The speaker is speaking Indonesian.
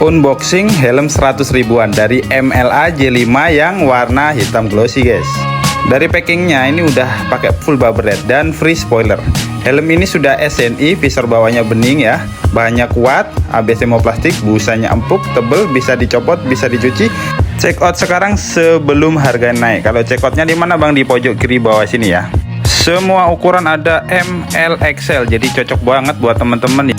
Unboxing helm 100 ribuan dari MLA J5 yang warna hitam glossy guys. Dari packingnya ini udah pakai full bubble wrap dan free spoiler. Helm ini sudah SNI, visor bawahnya bening ya, bahannya kuat, ABS plastik, busanya empuk, tebel, bisa dicopot, bisa dicuci. Check out sekarang sebelum harga naik. Kalau check outnya di mana bang? Di pojok kiri bawah sini ya. Semua ukuran ada M, L, XL, jadi cocok banget buat teman-teman